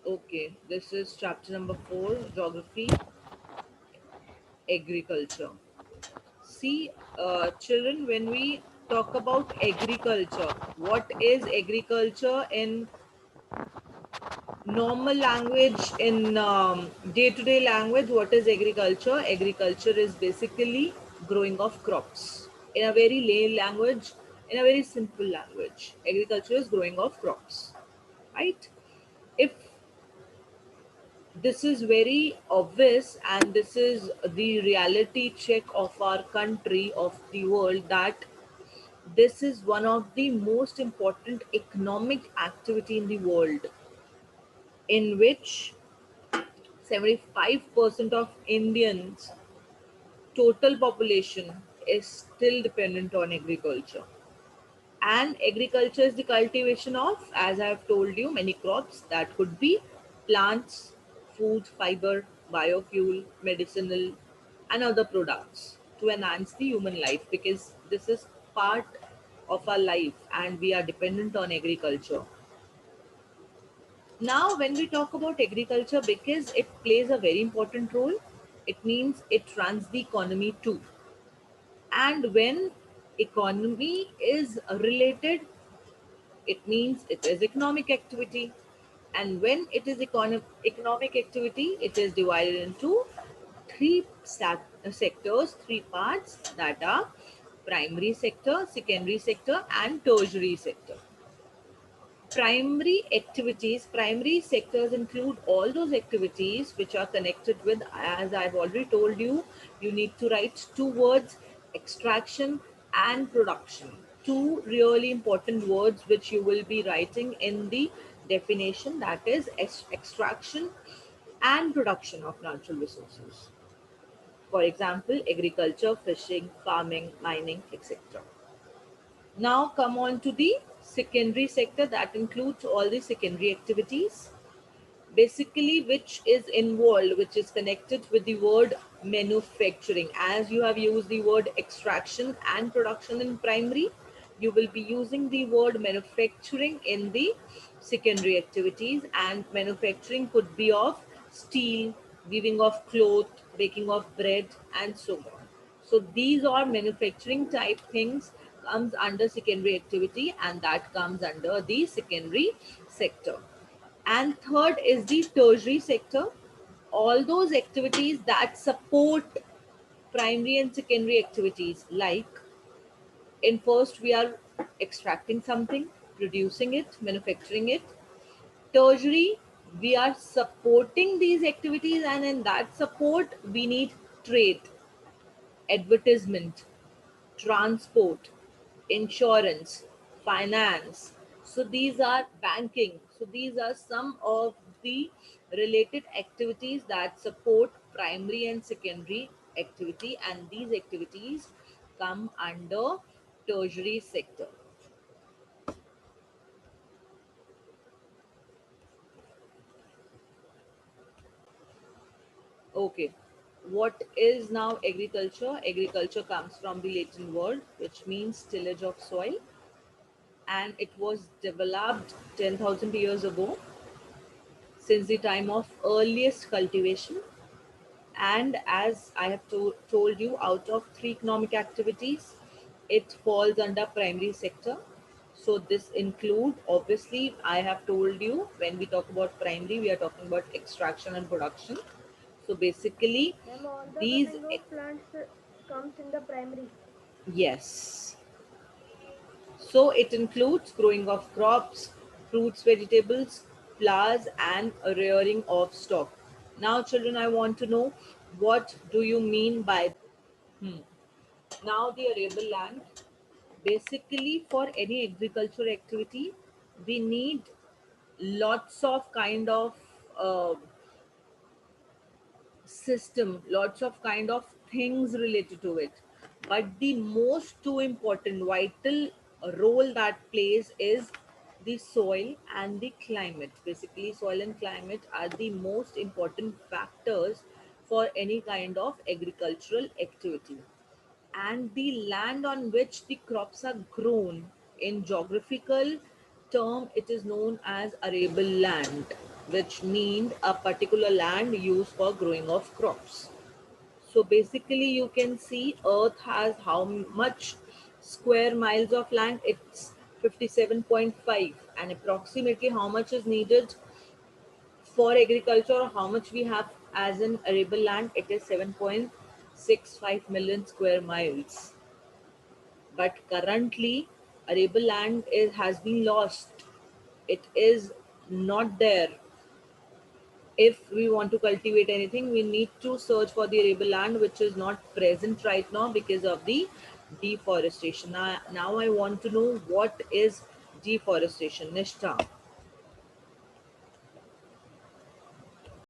Okay, this is chapter number 4, Geography, Agriculture. See, children, when we talk about agriculture, what is agriculture in normal language, in day-to-day language? What is agriculture? Agriculture is basically growing of crops. In a very lay language, in a very simple language, agriculture is growing of crops, right? If this is very obvious, and this is the reality check of our country, of the world, that this is one of the most important economic activity in the world, in which 75% of Indians total population is still dependent on agriculture. And agriculture is the cultivation of, as I have told you, many crops that could be plants, food, fiber, biofuel, medicinal, and other products to enhance the human life, because this is part of our life and we are dependent on agriculture. Now, when we talk about agriculture, because it plays a very important role, it means it runs the economy too. And when economy is related, it means it is economic activity. And when it is economic activity, it is divided into sectors, three parts, that are primary sector, secondary sector, and tertiary sector. Primary sectors include all those activities which are connected with, as I've already told you, you need to write two words: extraction and production. Two really important words which you will be writing in the definition, that is extraction and production of natural resources. For example, agriculture, fishing, farming, mining, etc. Now come on to the secondary sector, that includes all the secondary activities, basically which is involved, which is connected with the word manufacturing. As you have used the word extraction and production in primary, you will be using the word manufacturing in the secondary activities, and manufacturing could be of steel, weaving of cloth, baking of bread, and so on. So these are manufacturing type things, comes under secondary activity, and that comes under the secondary sector. And third is the tertiary sector, all those activities that support primary and secondary activities. Like, in first we are extracting something, producing it, manufacturing it. Tertiary, we are supporting these activities, and in that support we need trade, advertisement, transport, insurance, finance. So these are banking. So these are some of the related activities that support primary and secondary activity, and these activities come under tertiary sector. Okay. What is now agriculture? Agriculture comes from the Latin word which means tillage of soil, and it was developed 10,000 years ago, since the time of earliest cultivation. And as I have told you, out of three economic activities, it falls under primary sector. So this include, obviously, I have told you, when we talk about primary, we are talking about extraction and production. So basically, Ma'am, all the these, kind of plants comes in the primary. yes. So it includes growing of crops, fruits, vegetables, flowers, and rearing of stock. Now, children, I want to know, what do you mean by now the arable land? Basically, for any agricultural activity, we need lots of kind of uh, system, lots of kind of things related to it. But the most two important vital role that plays is the soil and the climate. Basically, soil and climate are the most important factors for any kind of agricultural activity. And the land on which the crops are grown, in geographical term, it is known as arable land. which mean a particular land used for growing of crops. So basically, you can see Earth has how much square miles of land? It's 57.5, and approximately how much is needed for agriculture, or how much we have as an arable land? It is 7.65 million square miles. But currently, arable land has been lost. It is not there. If we want to cultivate anything, we need to search for the arable land, which is not present right now because of the deforestation. Now I want to know what is deforestation. Nishtha.